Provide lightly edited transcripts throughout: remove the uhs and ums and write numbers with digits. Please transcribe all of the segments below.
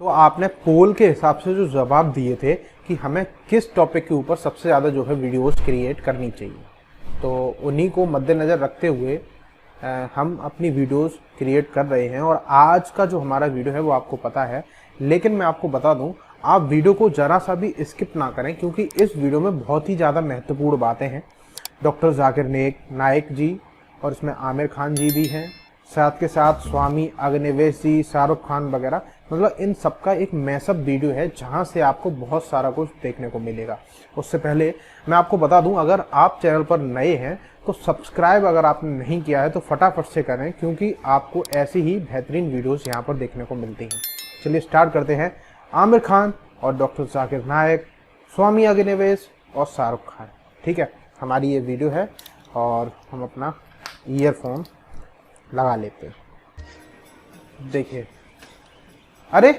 तो आपने पोल के हिसाब से जो जवाब दिए थे कि हमें किस टॉपिक के ऊपर सबसे ज़्यादा जो है वीडियोस क्रिएट करनी चाहिए, तो उन्हीं को मद्देनज़र रखते हुए हम अपनी वीडियोस क्रिएट कर रहे हैं। और आज का जो हमारा वीडियो है वो आपको पता है, लेकिन मैं आपको बता दूं, आप वीडियो को ज़रा सा भी स्किप ना करें, क्योंकि इस वीडियो में बहुत ही ज़्यादा महत्वपूर्ण बातें हैं। डॉक्टर जाकिर नाइक जी और इसमें आमिर खान जी भी हैं, साथ के साथ स्वामी अग्निवेश जी, शाहरुख खान वगैरह, मतलब इन सबका एक मैसअप वीडियो है जहां से आपको बहुत सारा कुछ देखने को मिलेगा। उससे पहले मैं आपको बता दूं, अगर आप चैनल पर नए हैं तो सब्सक्राइब अगर आपने नहीं किया है तो फटाफट से करें, क्योंकि आपको ऐसी ही बेहतरीन वीडियोस यहां पर देखने को मिलती हैं। चलिए स्टार्ट करते हैं। आमिर खान और डॉक्टर जाकिर नाइक, स्वामी अग्निवेश और शाहरुख खान। ठीक है, हमारी ये वीडियो है और हम अपना ईयरफोन लगा लेते हैं। देखिए, अरे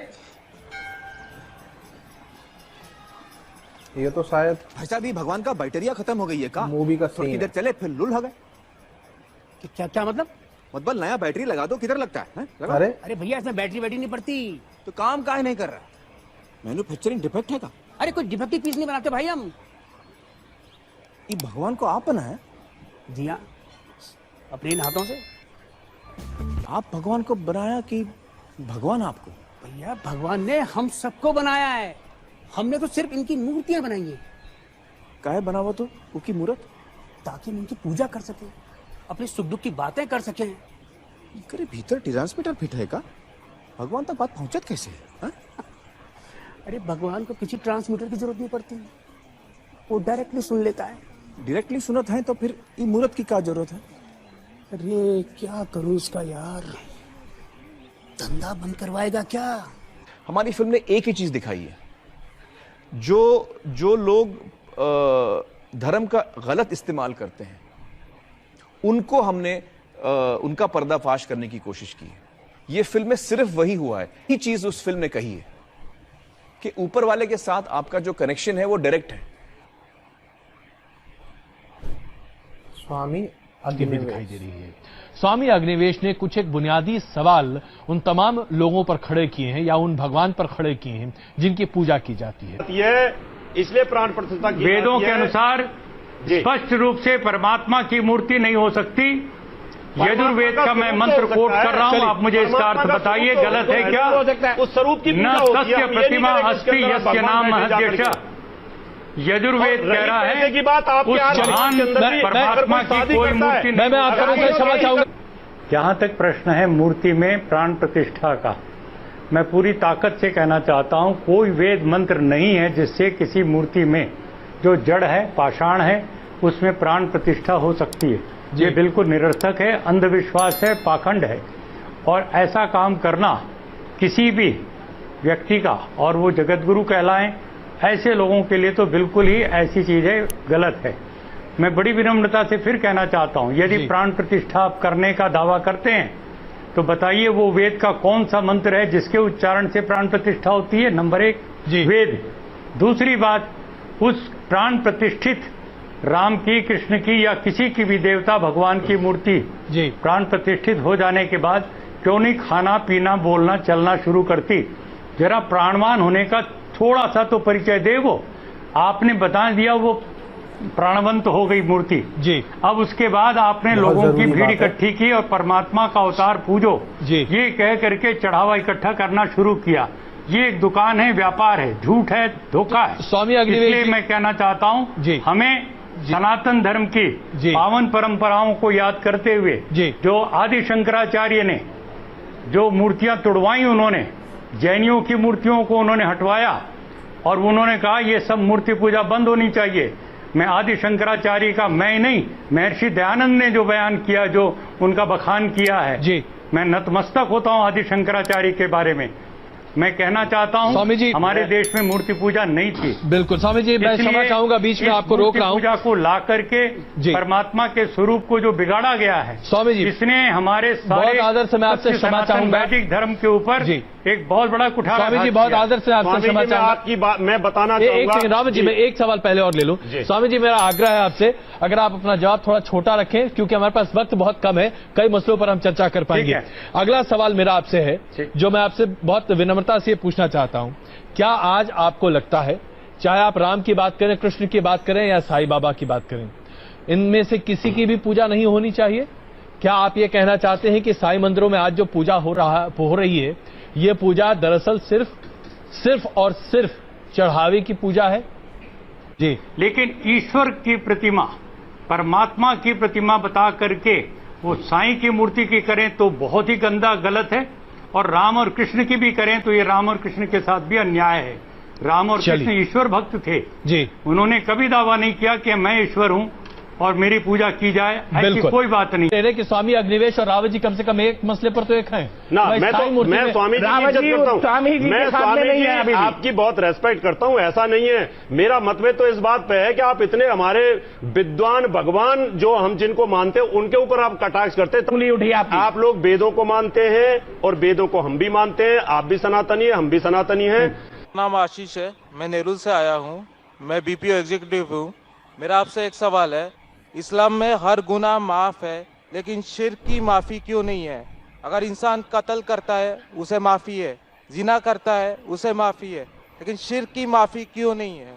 ये तो शायद भाई साहब, भगवान का बैटरिया खत्म हो गई है का? मूवी का तो सीन किधर है। चले फिर लुल हो गए। क्या मतलब? मतलब नया बैटरी लगा दो, किधर लगता है? लगा? अरे अरे भैया, इसमें बैटरी नहीं पड़ती। तो काम काहे नहीं कर रहा? मैन्युफैक्चरिंग डिफेक्ट है का? अरे कोई डिफेक्टिव पीस नहीं बनाते भाई हम। ये भगवान को आप बनाया? जी हाँ, अपने इन हाथों से। आप भगवान को बनाया कि भगवान आपको? भैया, भगवान ने हम सबको बनाया है, हमने तो सिर्फ इनकी मूर्तियां बनाई है काहे बनावा तो उसकी मूर्त? ताकि हम इनकी पूजा कर सकें, अपनी सुख दुख की बातें कर सकें। करे भीतर ट्रांसमीटर फिट है का? भगवान तक बात पहुंचत कैसे है? हा? अरे भगवान को किसी ट्रांसमीटर की जरूरत नहीं पड़ती, वो डायरेक्टली सुन लेता है। डायरेक्टली सुनत है तो फिर ये मूर्त की क्या जरूरत है? अरे क्या करूं इसका यार, धंधा बंद करवाएगा क्या? हमारी फिल्म ने एक ही चीज दिखाई है, जो लोग धर्म का गलत इस्तेमाल करते हैं उनको हमने उनका पर्दाफाश करने की कोशिश की है। ये फिल्म में सिर्फ वही हुआ है, ये चीज उस फिल्म ने कही है कि ऊपर वाले के साथ आपका जो कनेक्शन है वो डायरेक्ट है। स्वामी दिखाई अग्निवेश दे रही है। स्वामी अग्निवेश ने कुछ एक बुनियादी सवाल उन तमाम लोगों पर खड़े किए हैं या उन भगवान पर खड़े किए हैं जिनकी पूजा की जाती है। ये इसलिए प्राण प्रतिष्ठा की वेदों जाती के है। अनुसार जी। स्पष्ट रूप से परमात्मा की मूर्ति नहीं हो सकती। यजुर्वेद का मैं मंत्र कोट कर रहा हूं, आप मुझे इसका अर्थ बताइए, गलत है क्या? उस स्वरूप की न पूजा होती है। तस्य हम ये नहीं प्रतिमा कह रहे कि उसके अस्ति अंदर यस्य भगवान नाम बैठे जाकर महद्यश। के। यजुर्वेद और कह रहा रही है पैसे की बात, आपके उस यहाँ जहान के अंदर भी परमात्मा अगर कोई की शादी कोई करता है, मूर्ति मैं आपका अगर क्षमा कोई चाहूंगा। जहां तक प्रश्न है मूर्ति में प्राण प्रतिष्ठा का, मैं पूरी ताकत से कहना चाहता हूं, कोई वेद मंत्र नहीं है जिससे किसी मूर्ति में जो जड़ है, पाषाण है, उसमें प्राण प्रतिष्ठा हो सकती है। ये बिल्कुल निरर्थक है, अंधविश्वास है, पाखंड है। और ऐसा काम करना किसी भी व्यक्ति का, और वो जगतगुरु कहलाएं, ऐसे लोगों के लिए तो बिल्कुल ही ऐसी चीजें गलत है। मैं बड़ी विनम्रता से फिर कहना चाहता हूं, यदि प्राण प्रतिष्ठा आप करने का दावा करते हैं तो बताइए वो वेद का कौन सा मंत्र है जिसके उच्चारण से प्राण प्रतिष्ठा होती है? नंबर 1 वेद। दूसरी बात, उस प्राण प्रतिष्ठित राम की, कृष्ण की या किसी की भी देवता भगवान की मूर्ति प्राण प्रतिष्ठित हो जाने के बाद क्यों नहीं खाना पीना बोलना चलना शुरू करती? जरा प्राणवान होने का थोड़ा सा तो परिचय दे। वो आपने बता दिया वो प्राणवंत हो गई मूर्ति जी। अब उसके बाद आपने बहुत लोगों की जरूरी भीड़ बात है। इकट्ठी की और परमात्मा का अवतार पूजो जी। ये कह करके चढ़ावा इकट्ठा करना शुरू किया। ये एक दुकान है, व्यापार है, झूठ है, धोखा है। स्वामी अग्निवेश इसलिए जी- मैं कहना चाहता हूँ, हमें सनातन धर्म की पावन परंपराओं को याद करते हुए जो आदि शंकराचार्य ने जो मूर्तियां तुड़वाई, उन्होंने जैनियों की मूर्तियों को उन्होंने हटवाया और उन्होंने कहा ये सब मूर्ति पूजा बंद होनी चाहिए। मैं आदि शंकराचार्य का मैं नहीं, महर्षि दयानंद ने जो बयान किया, जो उनका बखान किया है, मैं नतमस्तक होता हूं आदि शंकराचार्य के बारे में। मैं कहना चाहता हूं, स्वामी जी, हमारे देश में मूर्ति पूजा नहीं थी। बिल्कुल स्वामी जी, मैं क्षमा चाहूंगा, बीच में आपको रोक रहा हूं। पूजा को ला करके परमात्मा के स्वरूप को जो बिगाड़ा गया है स्वामी जी, इसने हमारे सारे बहुत आदर से मैं आपसे क्षमा चाहूंगा। वैदिक धर्म के ऊपर एक बहुत बड़ा कुठार स्वामी जी, बहुत आदर से आपसे क्षमा चाहूंगा। आपकी बात मैं बताना एक चाहूंगा। सेकंड राम जी, मैं एक सवाल पहले और ले लूं। स्वामी जी, मेरा आग्रह है आपसे, अगर आप अपना जवाब थोड़ा छोटा रखें, क्योंकि हमारे पास वक्त बहुत कम है, कई मसलों पर हम चर्चा कर पाएंगे। अगला सवाल मेरा आपसे है, जो मैं आपसे बहुत विनम्र नम्रता से पूछना चाहता हूं, क्या आज आपको लगता है, चाहे आप राम की बात करें, कृष्ण की बात करें या साईं बाबा की बात करें, इनमें से किसी की भी पूजा नहीं होनी चाहिए? क्या आप ये कहना चाहते हैं कि साईं मंदिरों में आज जो पूजा हो रही है, ये पूजा दरअसल सिर्फ और सिर्फ चढ़ावे की पूजा है? जी। लेकिन ईश्वर की प्रतिमा, परमात्मा की प्रतिमा बता करके वो साईं की मूर्ति की करें तो बहुत ही गंदा, गलत है। और राम और कृष्ण की भी करें तो ये राम और कृष्ण के साथ भी अन्याय है। राम और कृष्ण ईश्वर भक्त थे जी। उन्होंने कभी दावा नहीं किया कि मैं ईश्वर हूं और मेरी पूजा की जाए, ऐसी कोई बात नहीं। कह रहे कि स्वामी अग्निवेश और रावत जी कम से कम एक मसले पर तो एक हैं ना। मैं स्वामी जी की इज्जत करता हूं, मैं स्वामी जी आपकी बहुत रेस्पेक्ट करता हूं, ऐसा नहीं है। मेरा मतभेद तो इस बात पे है कि आप इतने हमारे विद्वान भगवान जो हम जिनको मानते हैं उनके ऊपर आप कटाक्ष करते हैं। आप लोग वेदों को मानते हैं और वेदों को हम भी मानते हैं। आप भी सनातनी है, हम भी सनातनी है। नाम आशीष है, मैं नेहरू से आया हूं, मैं बीपीओ एग्जीक्यूटिव हूं। मेरा आपसे एक सवाल है, इस्लाम में हर गुनाह माफ है, लेकिन शिर्क की माफी क्यों नहीं है? अगर इंसान कत्ल करता है उसे माफी है, जिना करता है उसे माफी है, लेकिन शिर्क की माफी क्यों नहीं है?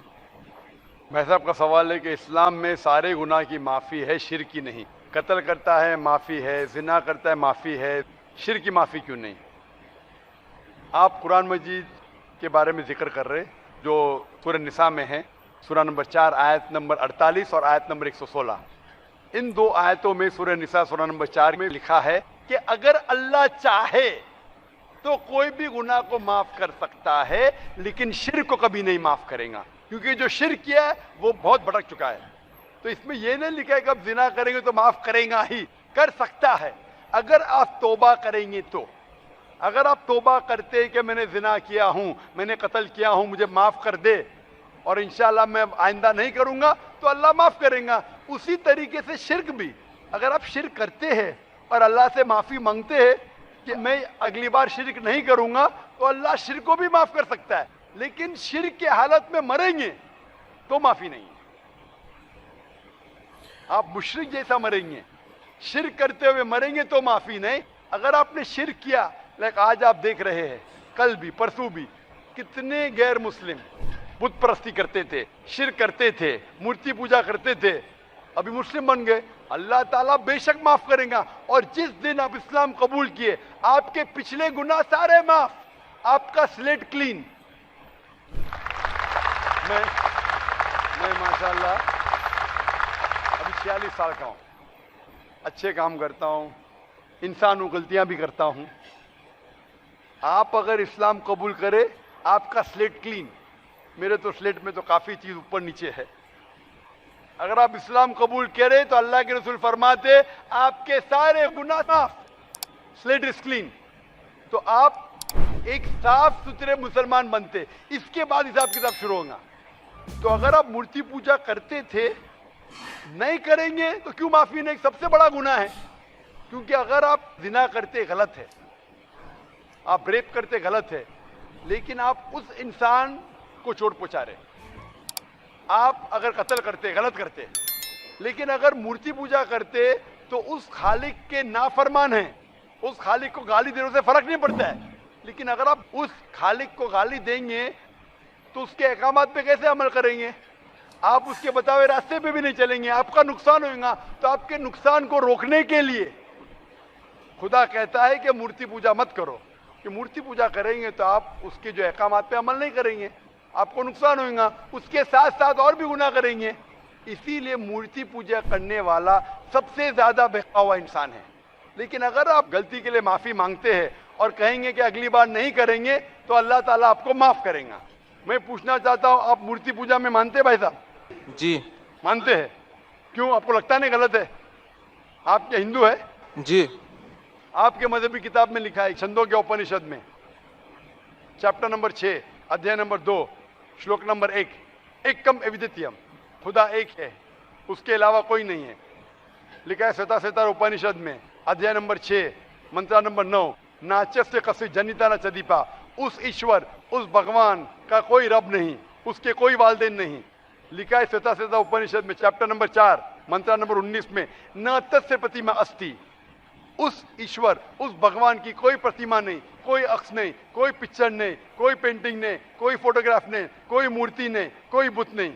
भाई साहब का सवाल है कि इस्लाम में सारे गुनाह की माफी है, शिर्क की नहीं। कत्ल करता है माफी है, जिना करता है माफी है, शिर्क की माफी क्यों नहीं? आप कुरान मजीद के बारे में जिक्र कर रहे जो सूरह निसा में है, सूरह नंबर 4 आयत नंबर 48 और आयत नंबर 116। इन दो आयतों में सूरह निसा सूरह नंबर 4 में लिखा है कि अगर अल्लाह चाहे तो कोई भी गुनाह को माफ कर सकता है, लेकिन शिर्क को कभी नहीं माफ करेगा, क्योंकि जो शिर्क किया है वो बहुत भटक चुका है। तो इसमें यह नहीं लिखा है कि अब जिना करेंगे तो माफ करेगा ही, कर सकता है अगर आप तौबा करेंगे तो। अगर आप तौबा करते कि मैंने जिना किया हूं, मैंने कत्ल किया हूं, मुझे माफ कर दे और इंशाल्लाह मैं आइंदा नहीं करूंगा, तो अल्लाह माफ करेगा। उसी तरीके से शिर्क भी, अगर आप शिर्क करते हैं और अल्लाह से माफी मांगते हैं कि मैं अगली बार शिर्क नहीं करूंगा, तो अल्लाह शिर्क को भी माफ कर सकता है। लेकिन शिर्क के हालत में मरेंगे तो माफी नहीं है। आप मुशरिक जैसा मरेंगे, शिर्क करते हुए मरेंगे तो माफी नहीं। अगर आपने शिर्क किया, लाइक आज आप देख रहे हैं, कल भी परसों भी कितने गैर मुस्लिम बुत परस्ती करते थे, शिर्क करते थे, मूर्ति पूजा करते थे, अभी मुस्लिम बन गए। अल्लाह ताला बेशक माफ करेगा। और जिस दिन आप इस्लाम कबूल किए, आपके पिछले गुनाह सारे माफ, आपका स्लेट क्लीन। मैं माशाल्लाह अभी 46 साल का हूं, अच्छे काम करता हूं, इंसान हूं, गलतियां भी करता हूं। आप अगर इस्लाम कबूल करें, आपका स्लेट क्लीन। मेरे तो स्लेट में तो काफी चीज ऊपर नीचे है। अगर आप इस्लाम कबूल करें तो अल्लाह के रसूल फरमाते आपके सारे गुनाह माफ, स्लेट इज क्लीन। तो आप एक साफ सुथरे मुसलमान बनते, इसके बाद हिसाब किताब शुरू होगा। तो अगर आप मूर्ति पूजा करते थे, नहीं करेंगे तो क्यों माफी नहीं? सबसे बड़ा गुनाह है, क्योंकि अगर आप जिना करते गलत है, आप रेप करते गलत है, लेकिन आप उस इंसान को चोट पहुंचा रहे। आप अगर कत्ल करते गलत करते, लेकिन अगर मूर्ति पूजा करते तो उस खालिक के नाफरमान हैं, उस खालिक को गाली देने से फर्क नहीं पड़ता है। लेकिन अगर आप उस खालिक को गाली देंगे तो उसके अहकामात पे कैसे अमल करेंगे? आप उसके बताए रास्ते पे भी नहीं चलेंगे, आपका नुकसान होगा। तो आपके नुकसान को रोकने के लिए खुदा कहता है कि मूर्ति पूजा मत करो, कि मूर्ति पूजा करेंगे तो आप उसके जो अहकामात पे अमल नहीं करेंगे, आपको नुकसान होगा, उसके साथ साथ और भी गुनाह करेंगे। इसीलिए मूर्ति पूजा करने वाला सबसे ज्यादा बहका हुआ इंसान है। लेकिन अगर आप गलती के लिए माफी मांगते हैं और कहेंगे कि अगली बार नहीं करेंगे, तो अल्लाह ताला आपको माफ करेगा। मैं पूछना चाहता हूं, आप मूर्ति पूजा में मानते हैं भाई साहब? जी मानते हैं। क्यों, आपको लगता नहीं गलत है? आप क्या हिंदू है? जी। आपके मजहबी किताब में लिखा है, छंदोग्य उपनिषद में, चैप्टर नंबर 6 अध्याय नंबर 2 श्लोक नंबर 1, एकम अद्वितीयम, खुदा एक है, उसके अलावा कोई नहीं है। लिखा है श्वेताश्वेतर उपनिषद में अध्याय नंबर 6 मंत्र नंबर 9, नाचस्य कस्य जनिता न चदीपा, उस ईश्वर, उस भगवान का कोई रब नहीं, उसके कोई वालदेन नहीं। लिखा है श्वेताश्वेतर उपनिषद में चैप्टर नंबर 4 मंत्र नंबर 19 में, न तस्य प्रतिमा अस्ति, उस ईश्वर, उस भगवान की कोई प्रतिमा नहीं, कोई अक्ष नहीं, कोई पिक्चर नहीं, कोई पेंटिंग नहीं, कोई फोटोग्राफ नहीं, कोई मूर्ति नहीं, कोई बुत नहीं।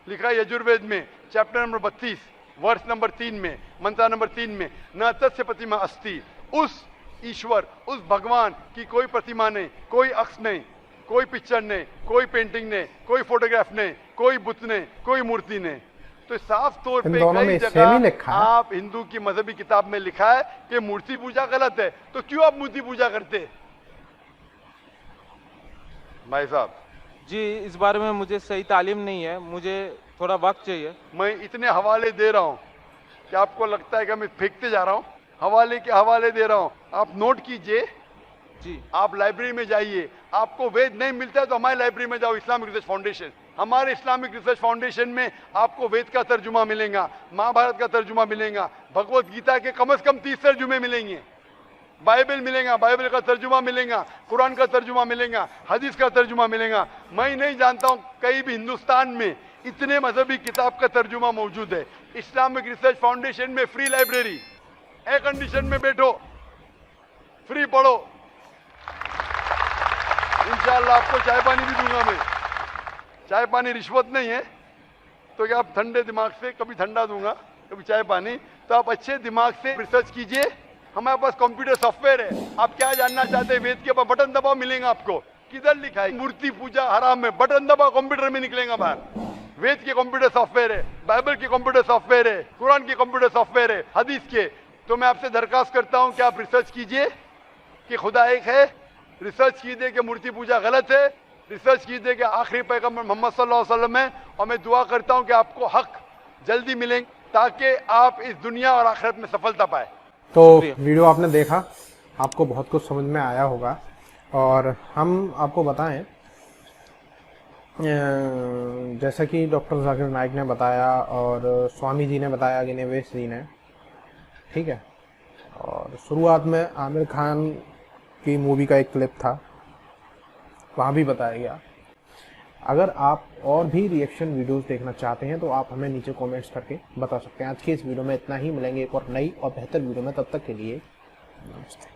लिखा है यजुर्वेद में चैप्टर नंबर 32 वर्ष नंबर 3 में, मंत्र नंबर 3 में, न तस्य प्रतिमा अस्ति। उस ईश्वर, उस भगवान की कोई प्रतिमा नहीं, कोई अक्ष नहीं, कोई पिक्चर नहीं, कोई पेंटिंग नहीं, कोई फोटोग्राफ नहीं, कोई बुत नहीं, कोई मूर्ति नहीं। तो साफ तौर पे कई जगह आप हिंदू की मजहबी किताब में लिखा है कि मूर्ति पूजा गलत है, तो क्यों आप मूर्ति पूजा करते? भाई साहब जी, इस बारे में मुझे सही तालीम नहीं है, मुझे थोड़ा वक्त चाहिए। मैं इतने हवाले दे रहा हूं कि आपको लगता है कि मैं फेंकते जा रहा हूं, हवाले के हवाले दे रहा हूं, आप नोट कीजिए जी। आप लाइब्रेरी में जाइए, आपको वेद नहीं मिलता है तो हमारी लाइब्रेरी में जाओ, इस्लामिक रिसर्च फाउंडेशन। हमारे इस्लामिक रिसर्च फाउंडेशन में आपको वेद का तर्जुमा मिलेगा, महाभारत का तर्जुमा मिलेगा, भगवत गीता के कम से कम 30 तर्जुमे मिलेंगे, बाइबल मिलेगा, बाइबल का तर्जुमा मिलेगा, कुरान का तर्जुमा मिलेगा, हदीस का तर्जुमा मिलेगा। मैं नहीं जानता हूं कहीं भी हिंदुस्तान में इतने मजहबी किताब का तर्जुमा मौजूद है। इस्लामिक रिसर्च फाउंडेशन में फ्री लाइब्रेरी, एयर कंडीशन में बैठो, फ्री पढ़ो, इंशाअल्लाह आपको चाय पानी भी दूंगा मैं। चाय पानी रिश्वत नहीं है, तो क्या आप ठंडे दिमाग से, कभी ठंडा दूंगा कभी चाय पानी, तो आप अच्छे दिमाग से रिसर्च कीजिए। हमारे पास कंप्यूटर सॉफ्टवेयर है, आप क्या जानना चाहते हैं वेद के ऊपर बटन दबाओ, मिलेगा आपको। किधर लिखा है मूर्ति पूजा हराम है? बटन दबाओ, कंप्यूटर में निकलेगा बाहर। वेद के कंप्यूटर सॉफ्टवेयर है, बाइबल के कंप्यूटर सॉफ्टवेयर है, कुरान के कंप्यूटर सॉफ्टवेयर है, हदीस के। तो मैं आपसे दरखास्त करता हूं कि आप रिसर्च कीजिए कि खुदा एक है, रिसर्च कीजिए कि मूर्ति पूजा गलत है, रिसर्च कीजिए कि आखिरी पैगंबर मोहम्मद सल्लल्लाहु अलैहि वसल्लम है। और मैं दुआ करता हूं कि आपको हक जल्दी मिलेंगे ताकि आप इस दुनिया और आखिरत में सफलता पाए। तो वीडियो आपने देखा, आपको बहुत कुछ समझ में आया होगा। और हम आपको बताएं, जैसा कि डॉक्टर जाकिर नाइक ने बताया और स्वामी जी ने बताया, गिनेवेश जी ने, ठीक है। और शुरुआत में आमिर खान की मूवी का एक क्लिप था, वहाँ भी बताया गया। अगर आप और भी रिएक्शन वीडियोस देखना चाहते हैं तो आप हमें नीचे कमेंट्स करके बता सकते हैं। आज की इस वीडियो में इतना ही, मिलेंगे एक और नई और बेहतर वीडियो में, तब तक के लिए नमस्ते।